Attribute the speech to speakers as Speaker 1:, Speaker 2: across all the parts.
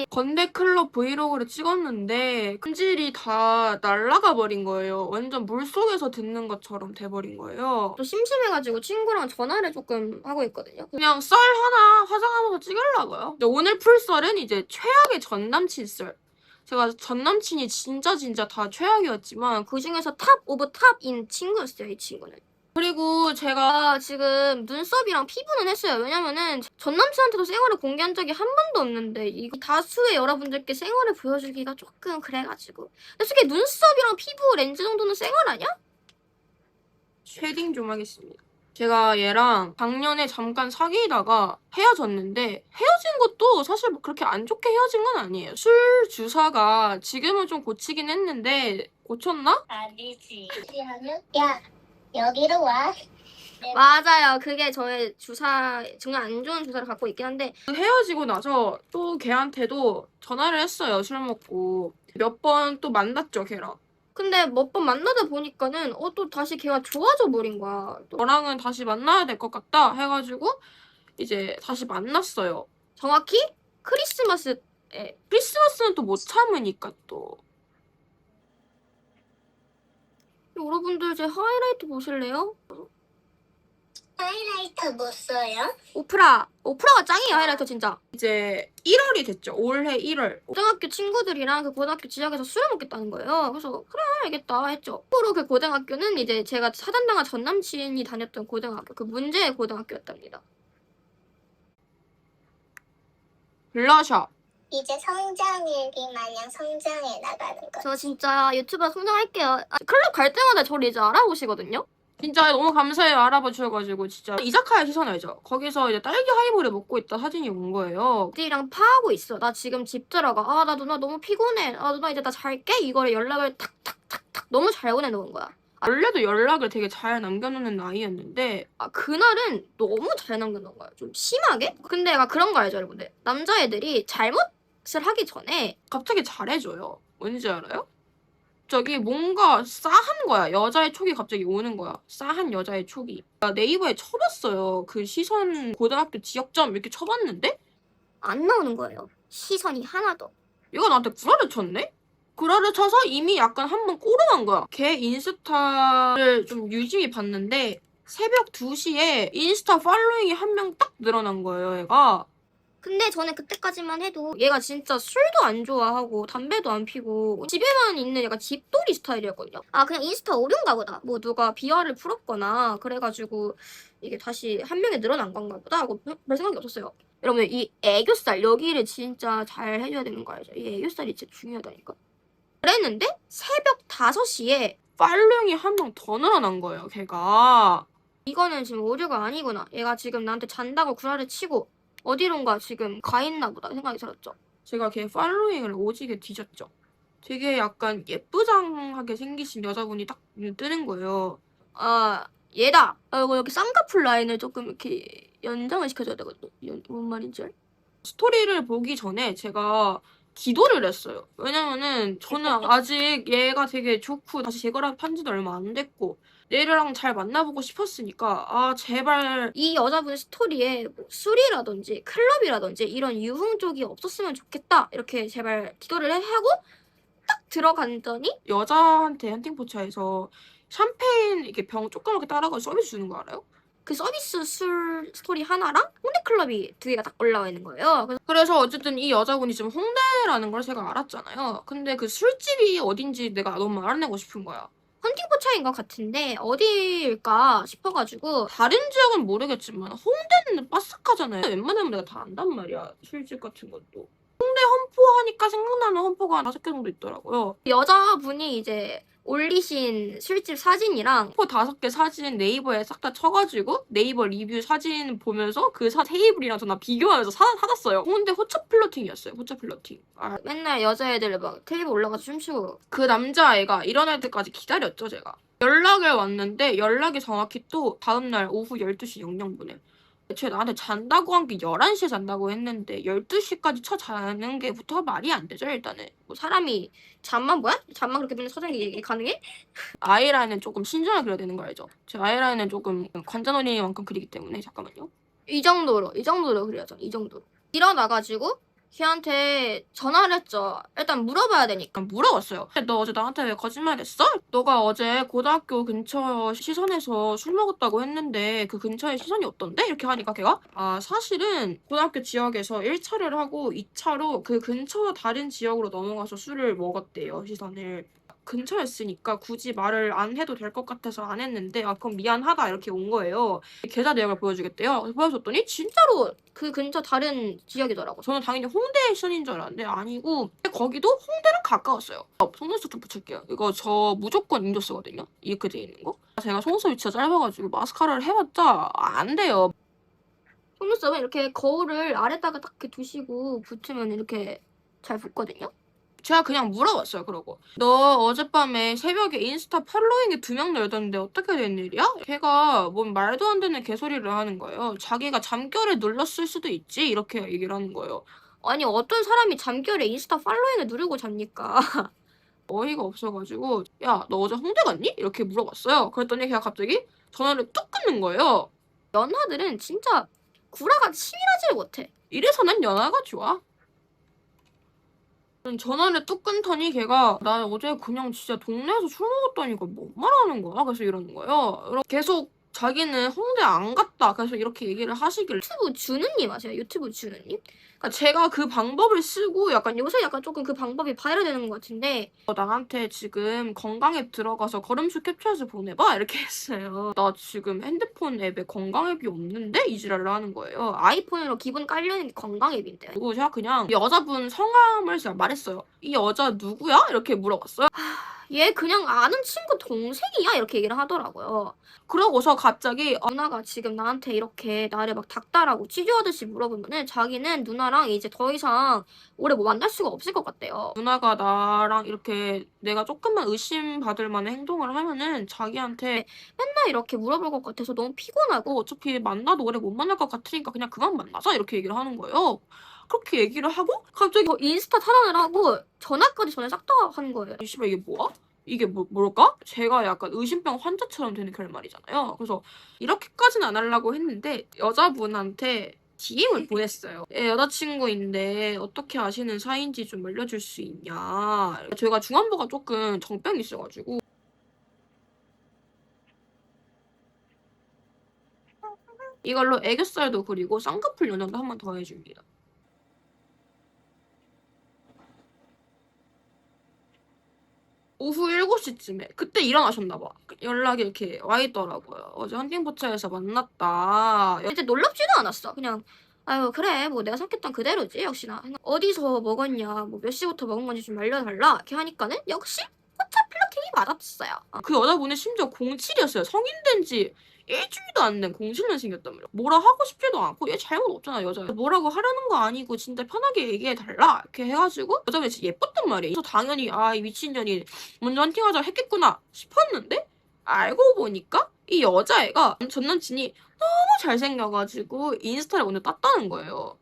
Speaker 1: 건대 클럽 브이로그를 찍었는데 품질이 다 날아가 버린 거예요. 완전 물속에서 듣는 것처럼 돼버린 거예요.
Speaker 2: 또 심심해가지고 친구랑 전화를 조금 하고 있거든요.
Speaker 1: 그냥 썰 하나 화장하면서 찍으려고요. 오늘 풀 썰은 이제 최악의 전남친 썰. 제가 전남친이 진짜 다 최악이었지만
Speaker 2: 그 중에서 탑 오브 탑인 친구였어요, 이 친구는. 그리고 제가 지금 눈썹이랑 피부는 했어요. 왜냐면은 전 남친한테도 생얼을 공개한 적이 한 번도 없는데 이거 다수의 여러분들께 생얼을 보여주기가 조금 그래가지고. 근데 솔직히 눈썹이랑 피부 렌즈 정도는 생얼 아니야?
Speaker 1: 쉐딩 좀 하겠습니다. 제가 얘랑 작년에 잠깐 사귀다가 헤어졌는데 헤어진 것도 사실 뭐 그렇게 안 좋게 헤어진 건 아니에요. 술 주사가 지금은 좀 고치긴 했는데 고쳤나?
Speaker 3: 아니지. 하면 야 여기로 와.
Speaker 2: 맞아요. 그게 저의 주사, 정말 안 좋은 주사를 갖고 있긴 한데
Speaker 1: 헤어지고 나서 또 걔한테도 전화를 했어요. 술 먹고. 몇 번 또 만났죠, 걔랑.
Speaker 2: 근데 몇 번 만나다 보니까는 또 다시 걔가 좋아져 버린 거야. 또
Speaker 1: 너랑은 다시 만나야 될 것 같다 해가지고 이제 다시 만났어요.
Speaker 2: 정확히 크리스마스에.
Speaker 1: 크리스마스는 또 못 참으니까 또.
Speaker 2: 여러분들 제 하이라이트 보실래요?
Speaker 3: 하이라이터 못 써요?
Speaker 2: 오프라가 짱이에요, 하이라이터 진짜.
Speaker 1: 이제 1월이 됐죠. 올해 1월.
Speaker 2: 고등학교 친구들이랑 그 고등학교 지역에서 술을 먹겠다는 거예요. 그래서 그래 알겠다 했죠. 앞으로 그 고등학교는 이제 제가 사단당한 전 남친이 다녔던 고등학교, 그 문제의 고등학교였답니다.
Speaker 1: 블러셔.
Speaker 3: 이제 성장일기 마냥 성장해 나가는 거.
Speaker 2: 저 진짜 유튜버 성장할게요. 클럽 갈 때마다 저를 이제 알아보시거든요.
Speaker 1: 진짜 너무 감사해요. 알아봐 주셔가지고 진짜. 이자카야 시선 알죠? 거기서 이제 딸기 하이볼을 먹고 있다 사진이 온 거예요.
Speaker 2: 어디랑 파하고 있어. 나 지금 집 들어가. 나 누나 너무 피곤해. 누나 이제 나 잘게. 이거를 연락을 탁탁탁탁 너무 잘 보내놓은 거야.
Speaker 1: 원래도 연락을 되게 잘 남겨놓는 아이였는데
Speaker 2: 그날은 너무 잘 남겨놓은 거야. 좀 심하게? 근데 약간 그런 거 알죠, 여러분들? 남자애들이 잘못을 하기 전에
Speaker 1: 갑자기 잘해줘요. 뭔지 알아요? 저기 뭔가 싸한 거야. 여자의 촉이 갑자기 오는 거야. 싸한 여자의 촉이. 나 네이버에 쳐봤어요. 그 시선 고등학교 지역점 이렇게 쳐봤는데
Speaker 2: 안 나오는 거예요. 시선이 하나도.
Speaker 1: 얘가 나한테 구라를 쳤네? 구라를 쳐서 이미 약간 한번 꼬르난 거야. 걔 인스타를 좀 유심히 봤는데 새벽 2시에 인스타 팔로잉이 한 명 딱 늘어난 거예요, 얘가.
Speaker 2: 근데 저는 그때까지만 해도 얘가 진짜 술도 안 좋아하고 담배도 안 피고 집에만 있는 약간 집돌이 스타일이었거든요. 그냥 인스타 오류인가 보다. 뭐 누가 비하를 풀었거나 그래가지고 이게 다시 한 명이 늘어난 건가 보다 하고 별 생각이 없었어요. 여러분들 이 애교살 여기를 진짜 잘 해줘야 되는 거 알죠? 이 애교살이 진짜 중요하다니까. 그랬는데 새벽 5시에
Speaker 1: 팔로잉이 한 명 더 늘어난 거예요, 걔가.
Speaker 2: 이거는 지금 오류가 아니구나. 얘가 지금 나한테 잔다고 구라를 치고 어디론가 지금 가 있나 보다 생각이 들었죠.
Speaker 1: 제가 걔 팔로잉을 오지게 뒤졌죠. 되게 약간 예쁘장하게 생기신 여자분이 딱 뜨는 거예요.
Speaker 2: 얘다. 이거 여기 쌍꺼풀 라인을 조금 이렇게 연장을 시켜줘야 되거든요. 뭔 말인지 알?
Speaker 1: 스토리를 보기 전에 제가 기도를 했어요. 왜냐면은 저는 아직 얘가 되게 좋고 다시 재결합한 지도 얼마 안 됐고 얘랑 잘 만나보고 싶었으니까 제발
Speaker 2: 이 여자분 스토리에 뭐 술이라든지 클럽이라든지 이런 유흥 쪽이 없었으면 좋겠다. 이렇게 제발 기도를 하고 딱 들어갔더니
Speaker 1: 여자한테 헌팅포차에서 샴페인 이렇게 병 조그맣게 따라가 서비스 주는 거 알아요?
Speaker 2: 그 서비스 술 스토리 하나랑 홍대클럽이 2개가 딱 올라와 있는 거예요.
Speaker 1: 그래서 어쨌든 이 여자분이 지금 홍대라는 걸 제가 알았잖아요. 근데 그 술집이 어딘지 내가 너무 알아내고 싶은 거야.
Speaker 2: 헌팅포차인 것 같은데 어디일까 싶어가지고
Speaker 1: 다른 지역은 모르겠지만 홍대는 빠삭하잖아요. 웬만하면 내가 다 안단 말이야. 술집 같은 것도. 홍대 험포하니까 생각나는 험포가 5개 정도 있더라고요.
Speaker 2: 여자분이 이제 올리신 술집 사진이랑
Speaker 1: 험포 5개 사진 네이버에 싹 다 쳐가지고 네이버 리뷰 사진 보면서 그 테이블이랑 전화 비교하면서 사놨어요. 홍대 호차 플러팅이었어요. 호차 플러팅.
Speaker 2: 맨날 여자애들 막 테이블 올라가서 춤추고.
Speaker 1: 그 남자애가 일어날 때까지 기다렸죠, 제가. 연락을 왔는데 연락이 정확히 또 다음날 오후 12시 00분에 애초에 나한테 잔다고 한 게 11시에 잔다고 했는데 12시까지 자는 게부터 말이 안 되죠, 일단은.
Speaker 2: 뭐 사람이 잠만 뭐야? 잠만 그렇게 맨날 서자는 게 가능해?
Speaker 1: 아이라인은 조금 신중하게 그려야 되는 거 알죠? 제 아이라인은 조금 관자놀이만큼 그리기 때문에 잠깐만요.
Speaker 2: 이 정도로 그려야죠. 이 정도로. 일어나가지고 걔한테 전화를 했죠. 일단 물어봐야 되니까.
Speaker 1: 물어봤어요. 너 어제 나한테 왜 거짓말했어? 너가 어제 고등학교 근처 시선에서 술 먹었다고 했는데 그 근처에 시선이 없던데? 이렇게 하니까 걔가 사실은 고등학교 지역에서 1차를 하고 2차로 그 근처 다른 지역으로 넘어가서 술을 먹었대요. 시선을. 근처였으니까 굳이 말을 안 해도 될 것 같아서 안 했는데 그럼 미안하다 이렇게 온 거예요. 계좌 내역을 보여주겠대요. 그래서 보여줬더니
Speaker 2: 진짜로 그 근처 다른 지역이더라고.
Speaker 1: 저는 당연히 홍대 시선인 줄 알았는데 아니고 거기도 홍대랑 가까웠어요. 속눈썹 좀 붙일게요. 이거 저 무조건 인조스거든요. 이렇게 돼 있는 거. 제가 속눈썹이 진짜 짧아가지고 마스카라를 해봤자 안 돼요.
Speaker 2: 속눈썹은 이렇게 거울을 아래다가 딱 이렇게 두시고 붙으면 이렇게 잘 붙거든요.
Speaker 1: 제가 그냥 물어봤어요. 그러고 너 어젯밤에 새벽에 인스타 팔로잉에 2명 늘던데 어떻게 된 일이야? 걔가 뭔 말도 안 되는 개소리를 하는 거예요. 자기가 잠결에 눌렀을 수도 있지 이렇게 얘기를 하는 거예요.
Speaker 2: 아니 어떤 사람이 잠결에 인스타 팔로잉을 누르고 잡니까?
Speaker 1: 어이가 없어가지고 야 너 어제 홍대 갔니? 이렇게 물어봤어요. 그랬더니 걔가 갑자기 전화를 뚝 끊는 거예요.
Speaker 2: 연하들은 진짜 구라가 치밀하지를 못해.
Speaker 1: 이래서 난 연하가 좋아. 전화를 뚝 끊더니 걔가 나 어제 그냥 진짜 동네에서 술 먹었다니까 뭔 말하는 거야? 그래서 이러는 거예요. 계속 자기는 홍대 안 갔다. 그래서 이렇게 얘기를 하시길래
Speaker 2: 유튜브 주는님 아세요? 유튜브 주는님?
Speaker 1: 그러니까 제가 그 방법을 쓰고 약간
Speaker 2: 요새 약간 조금 그 방법이 바이럴되는 것 같은데
Speaker 1: 나한테 지금 건강 앱 들어가서 걸음수 캡처해서 보내봐 이렇게 했어요. 나 지금 핸드폰 앱에 건강 앱이 없는데? 이 지랄을 하는 거예요.
Speaker 2: 아이폰으로 기본 깔려있는 게 건강 앱인데.
Speaker 1: 그리고 제가 그냥 여자분 성함을 제가 말했어요. 이 여자 누구야? 이렇게 물어봤어요.
Speaker 2: 얘 그냥 아는 친구 동생이야? 이렇게 얘기를 하더라고요.
Speaker 1: 그러고서 갑자기
Speaker 2: 누나가 지금 나한테 이렇게 나를 막 닥달하고 치주하듯이 물어보면은 자기는 누나랑 이제 더 이상 오래 뭐 만날 수가 없을 것 같대요.
Speaker 1: 누나가 나랑 이렇게 내가 조금만 의심받을 만한 행동을 하면은 자기한테
Speaker 2: 맨날 이렇게 물어볼 것 같아서 너무 피곤하고
Speaker 1: 어차피 만나도 오래 못 만날 것 같으니까 그냥 그만 만나자 이렇게 얘기를 하는 거예요. 그렇게 얘기를 하고 갑자기
Speaker 2: 저 인스타 차단을 하고 전화까지 전에 싹 다 하는 거예요.
Speaker 1: 씨발 이게 뭐야? 이게 뭘까? 제가 약간 의심병 환자처럼 되는 결말이잖아요. 그래서 이렇게까지는 안 하려고 했는데 여자분한테 DM을 보냈어요. 여자친구인데 어떻게 아시는 사이인지 좀 알려줄 수 있냐. 제가 중안부가 조금 정병이 있어가지고 이걸로 애교살도 그리고 쌍꺼풀 연연도 한 번 더 해줍니다. 오후 7시쯤에 그때 일어나셨나봐. 연락이 이렇게 와 있더라고요. 어제 헌팅포차에서 만났다.
Speaker 2: 이제 놀랍지도 않았어. 그냥 아유 그래 뭐 내가 생각했던 그대로지 역시나. 어디서 먹었냐 뭐 몇 시부터 먹은 건지 좀 알려달라 이렇게 하니까는 역시 포차 플러팅이 맞았어요.
Speaker 1: 그 여자분은 심지어 07이었어요. 성인 된 지 일주일도 안 된 07년생이었단 말이야. 뭐라 하고 싶지도 않고 얘 잘못 없잖아 여자. 뭐라고 하려는 거 아니고 진짜 편하게 얘기해달라 이렇게 해가지고 여자분이 진짜 예뻤단 말이에요. 그래서 당연히 이 미친년이 먼저 헌팅하자고 했겠구나 싶었는데 알고 보니까 이 여자애가 전 남친이 너무 잘생겨가지고 인스타를 오늘 땄다는 거예요.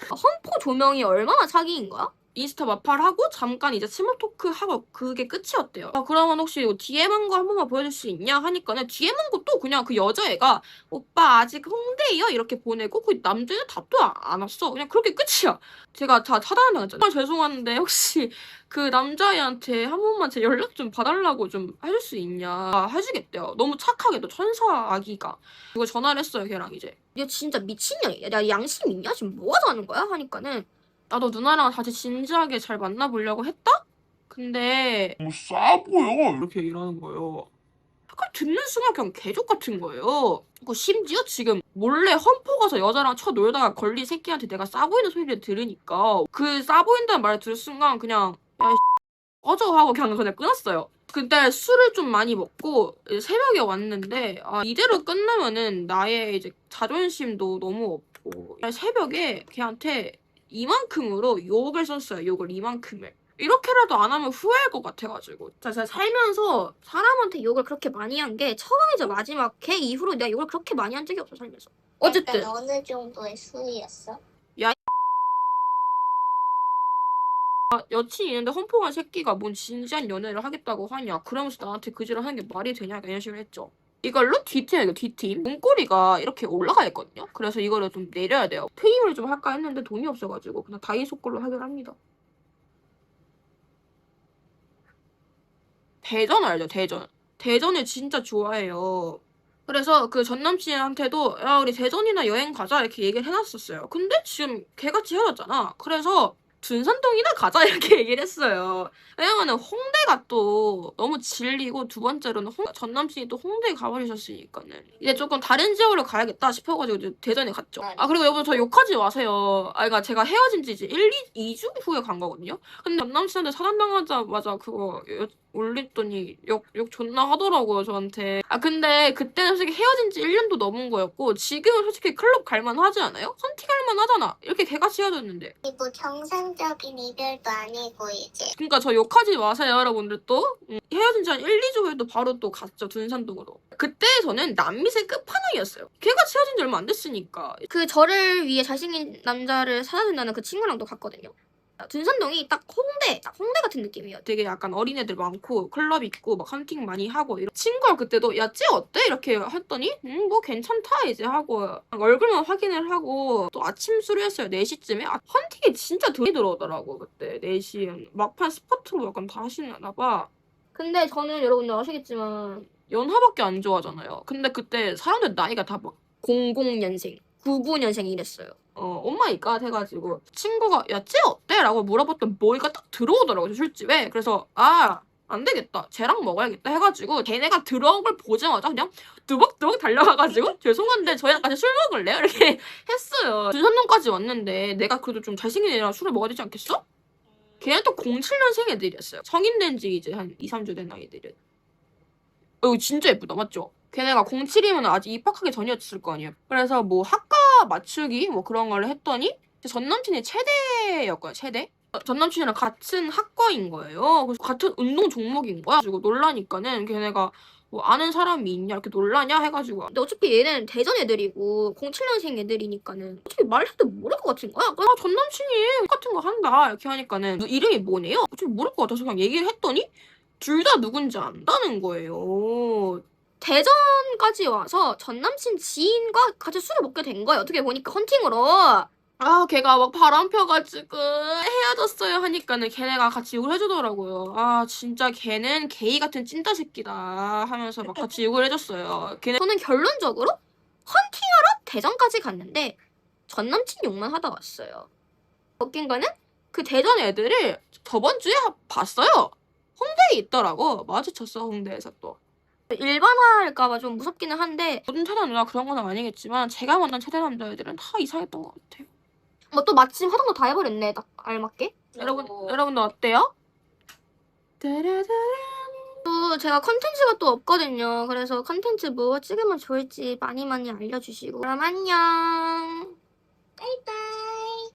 Speaker 2: 험포 조명이 얼마나 사기인 거야?
Speaker 1: 인스타 마팔하고 잠깐 이제 스몰 토크하고 그게 끝이었대요. 그러면 혹시 DM 한 거 한 번만 보여줄 수 있냐 하니까는 DM 한 것도 그냥 그 여자애가 오빠 아직 홍대요 이렇게 보내고 그 남자애는 답도 안 왔어. 그냥 그렇게 끝이야. 제가 다 차단해놨잖아요. 죄송한데 혹시 그 남자애한테 한 번만 제 연락 좀 봐달라고 좀 해줄 수 있냐. 해주겠대요. 너무 착하게 또 천사 아기가. 그리고 전화를 했어요 걔랑 이제.
Speaker 2: 얘 진짜 미친년이야. 야 양심 있냐? 지금 뭐 하자는 거야? 하니까는
Speaker 1: 나도 누나랑 다시 진지하게 잘 만나보려고 했다? 근데
Speaker 4: 뭐 싸 보여.
Speaker 1: 이렇게 얘기를 하는 거예요. 약간 듣는 순간 그냥 개족 같은 거예요. 심지어 지금 몰래 험포 가서 여자랑 쳐놀다가 걸린 새끼한테 내가 싸 보이는 소리를 들으니까 그 싸 보인다는 말을 들은 순간 그냥 야 꺼져 하고 그냥 끊었어요. 그때 술을 좀 많이 먹고 새벽에 왔는데 이대로 끝나면은 나의 이제 자존심도 너무 없고 새벽에 걔한테 이만큼으로 욕을 썼어요. 욕을 이만큼을. 이렇게라도 안 하면 후회할 것 같아가지고.
Speaker 2: 제가 살면서 사람한테 욕을 그렇게 많이 한 게 처음이자 마지막. 걔 이후로 내가 욕을 그렇게 많이 한 적이 없어 살면서. 어쨌든
Speaker 3: 약간 어느 정도의 수위였어?
Speaker 1: 여친이 있는데 험포한 새끼가 뭔 진지한 연애를 하겠다고 하냐. 그러면서 나한테 그지를 하는 게 말이 되냐. 이런 식으로 했죠. 이걸로 뒤팀 문고리가 이렇게 올라가 있거든요. 그래서 이거를 좀 내려야 돼요. 트임을 좀 할까 했는데 돈이 없어가지고 그냥 다이소 걸로 하긴 합니다. 대전 알죠? 대전을 진짜 좋아해요. 그래서 그 전 남친한테도 야 우리 대전이나 여행 가자 이렇게 얘기를 해놨었어요. 근데 지금 걔같이 헤어졌잖아. 그래서 둔산동이나 가자 이렇게 얘기를 했어요. 왜냐면은 홍대가 또 너무 질리고 두 번째로는 전 남친이 또 홍대에 가버리셨으니까는 이제 조금 다른 지역으로 가야겠다 싶어가지고 이제 대전에 갔죠. 아 그리고 여러분 저 욕하지 마세요. 아 그러니까 제가 헤어진 지 이제 2주 후에 간 거거든요. 근데 전 남친한테 차단당하자마자 그거 올렸더니 욕 존나 하더라고요 저한테. 아 근데 그때는 솔직히 헤어진 지 1년도 넘은 거였고 지금은 솔직히 클럽 갈만 하지 않아요? 헌팅할만 하잖아. 이렇게 개같이 헤어졌는데.
Speaker 3: 그리고 정상적인 이별도 아니고 이제
Speaker 1: 그러니까 저 욕하지 마세요 여러분들 또. 헤어진 지 한 1, 2주 후에도 바로 또 갔죠 둔산동으로. 그때 저는 남미세 끝판왕이었어요. 걔같이 헤어진 지 얼마 안 됐으니까.
Speaker 2: 그 저를 위해 잘생긴 남자를 찾아준다는 그 친구랑도 갔거든요. 둔산동이 딱 홍대 같은 느낌이에요.
Speaker 1: 되게 약간 어린애들 많고 클럽 있고 막 헌팅 많이 하고 이런 친구가 그때도 야 쟤 어때? 이렇게 했더니 뭐 괜찮다 이제 하고 얼굴만 확인을 하고 또 아침 술이었어요 4시쯤에. 헌팅이 진짜 돈이 들어오더라고 그때 4시 막판 스포트로 약간 다 하시나 봐.
Speaker 2: 근데 저는 여러분들 아시겠지만
Speaker 1: 연하밖에 안 좋아하잖아요. 근데 그때 사람들 나이가 다 막
Speaker 2: 00년생, 99년생 이랬어요.
Speaker 1: 오마이갓 해가지고 친구가 야 쟤 어때? 라고 물어봤더니 머리가 딱 들어오더라고요 술집에. 그래서 안 되겠다 쟤랑 먹어야겠다 해가지고 걔네가 들어온 걸 보자마자 그냥 뚜벅뚜벅 달려가가지고 죄송한데 저희랑 같이 술 먹을래요? 이렇게 했어요. 둔산동까지 왔는데 내가 그래도 좀 잘생긴 애랑 술을 먹어야 되지 않겠어? 걔는 또 07년생 애들이었어요. 성인 된 지 이제 한 2, 3주 된 아이들이. 이거 진짜 예쁘다 맞죠? 걔네가 07이면 아직 입학하기 전이었을 거 아니에요. 그래서 뭐 학과 맞추기 뭐 그런 걸 했더니 전 남친이 체대였거든요. 체대? 전 남친이랑 같은 학과인 거예요. 그래서 같은 운동 종목인 거야. 그래서 놀라니까는 걔네가 뭐 아는 사람이 있냐 이렇게 놀라냐 해가지고.
Speaker 2: 근데 어차피 얘는 대전 애들이고 07년생 애들이니까는 어차피 말해도 모를 것 같은 거야. 그래서
Speaker 1: 전 남친이 같은 거 한다 이렇게 하니까는 이름이 뭐네요? 어차피 모를 것 같아서 그냥 얘기를 했더니 둘 다 누군지 안다는 거예요.
Speaker 2: 대전까지 와서 전 남친 지인과 같이 술을 먹게 된 거예요. 어떻게 보니까 헌팅으로.
Speaker 1: 걔가 막 바람 펴가지고 헤어졌어요 하니까는 걔네가 같이 욕을 해주더라고요. 진짜 걔는 게이 같은 찐따 새끼다 하면서 막 같이 욕을 해줬어요. 걔네
Speaker 2: 저는 결론적으로 헌팅하러 대전까지 갔는데 전 남친 욕만 하다 왔어요. 웃긴 거는
Speaker 1: 그 대전 애들을 저번 주에 봤어요. 홍대에 있더라고. 마주쳤어 홍대에서 또.
Speaker 2: 일반화할까봐 좀 무섭기는 한데
Speaker 1: 모든 체대 누나 그런 건 아니겠지만 제가 만난 체대 남자애들은 다 이상했던 것 같아요.
Speaker 2: 뭐 또 마침 화장도 다 해버렸네. 딱 알맞게.
Speaker 1: 여러분도 어때요?
Speaker 2: 또 제가 컨텐츠가 또 없거든요. 그래서 컨텐츠 뭐 찍으면 좋을지 많이 알려주시고. 그럼 안녕.
Speaker 3: 바이바이.